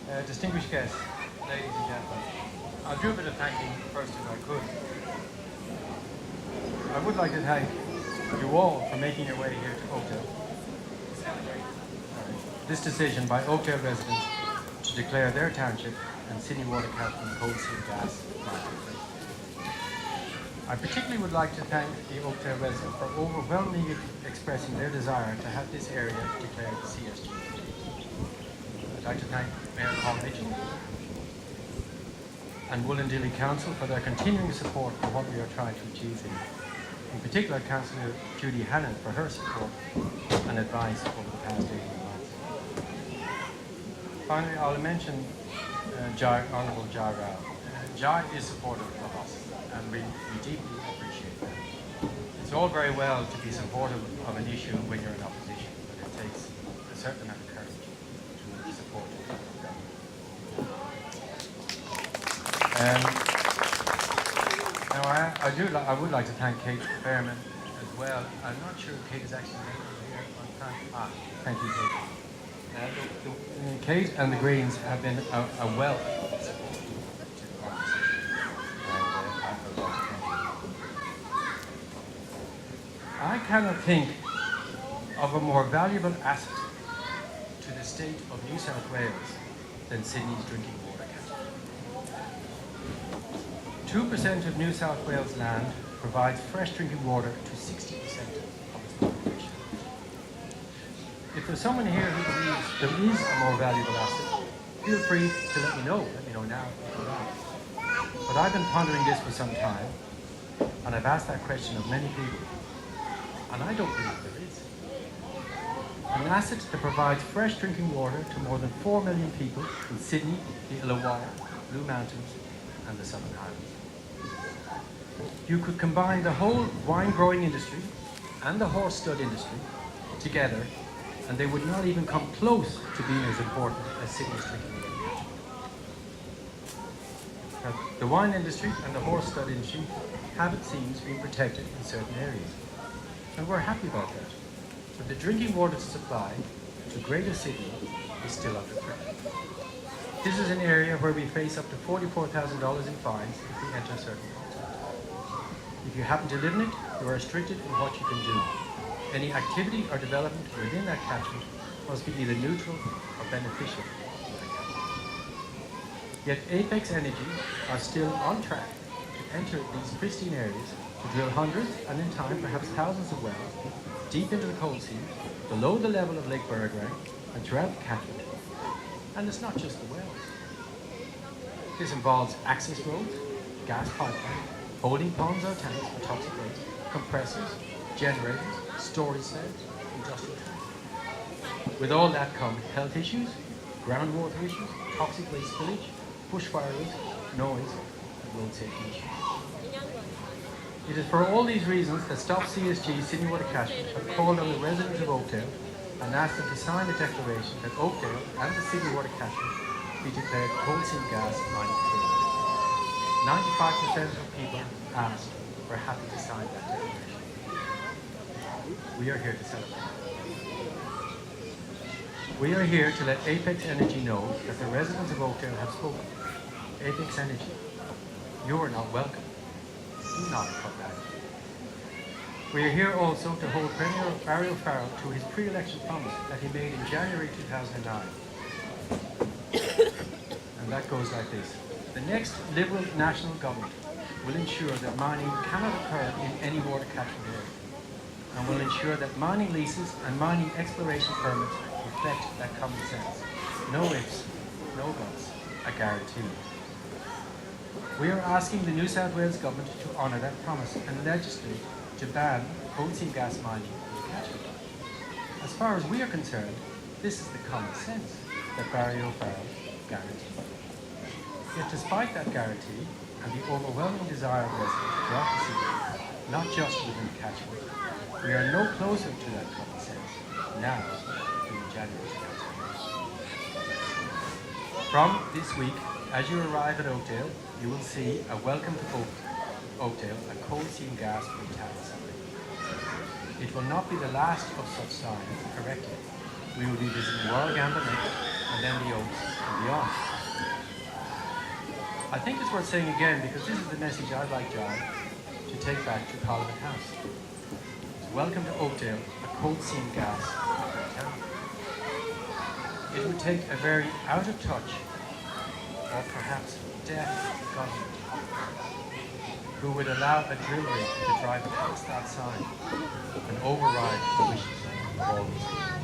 Distinguished guests, ladies and gentlemen, I'll do a bit of thanking first if I could. I would like to thank you all for making your way here to Oakdale. This decision by Oakdale residents to declare their township and city water catchment coal seam gas market. I particularly would like to thank the Oakdale residents for overwhelmingly expressing their desire to have this area declared CSG. I'd like to thank Mayor Paul Mitchell and Wollondilly Council for their continuing support for what we are trying to achieve here. In particular, Councillor Judy Hannon for her support and advice over the past 18 months. Finally, I'll mention Honourable Jai Rao. Jai is supportive of us, and we deeply appreciate that. It's all very well to be supportive of an issue when you're in opposition, but it takes a certain amount of courage to support the government. Now, I would like to thank Kate Fairman as well. I'm not sure if Kate is actually here on time. Thank you, Kate. Kate and the Greens have been a wealth of support to the opposition, and I would like to thank you. I cannot think of a more valuable asset to the state of New South Wales than Sydney's drinking water catchment. 2% of New South Wales land provides fresh drinking water to 60% of its population. If there's someone here who believes there is a more valuable asset, feel free to let me know. Let me know now. But I've been pondering this for some time, and I've asked that question of many people, and I don't believe there is. An asset that provides fresh drinking water to more than 4 million people in Sydney, the Illawarra, Blue Mountains, and the Southern Highlands. You could combine the whole wine growing industry and the horse stud industry together, and they would not even come close to being as important as Sydney's drinking water. The wine industry and the horse stud industry have, it seems, been protected in certain areas, and we're happy about that. But the drinking water supply to Greater Sydney is still under threat. This is an area where we face up to $44,000 in fines if we enter certain parts. If you happen to live in it, you are restricted in what you can do. Any activity or development within that catchment must be either neutral or beneficial to the catchment. Yet Apex Energy are still on track to enter these pristine areas to drill hundreds and in time perhaps thousands of wells deep into the coal seam, below the level of Lake Burragang and throughout the catchment. And it's not just the wells. This involves access roads, gas pipelines, holding ponds or tanks for toxic waste, compressors, generators, storage cells, industrial tanks. With all that come health issues, groundwater issues, toxic waste spillage, bushfire risk, noise, and road safety issues. It is for all these reasons that Stop CSG Sydney Water Catchment have called on the residents of Oakdale and asked them to sign a declaration that Oakdale and the Sydney Water Catchment be declared coal seam gas mining free. 95% of people asked were happy to sign that declaration. We are here to celebrate. We are here to let Apex Energy know that the residents of Oakdale have spoken. Apex Energy, you are not welcome. Do not come back. We are here also to hold Premier Barry O'Farrell to his pre-election promise that he made in January 2009. And that goes like this. The next Liberal National Government will ensure that mining cannot occur in any water catchment area, and will ensure that mining leases and mining exploration permits reflect that common sense. No ifs, no buts, a guarantee. We are asking the New South Wales Government to honour that promise and legislate to ban coal seam gas mining in the catchment. As far as we are concerned, this is the common sense that Barry O'Farrell guaranteed. Yet despite that guarantee and the overwhelming desire of residents throughout the city, not just within the catchment, we are no closer to that common sense now than in January 2008. From this week, as you arrive at Oakdale, you will see a welcome to Oakdale, a coal seam gas free town sign. It will not be the last of such signs erected, We will be visiting Royal Gambler next, and then the Oaks and beyond. I think it's worth saying again because this is the message I'd like John to take back to Parliament House. Welcome to Oakdale, a coal seam gas town. It would take a very out of touch, or perhaps deaf government, who would allow a drill rig to drive past that sign and override the wishes of all these people.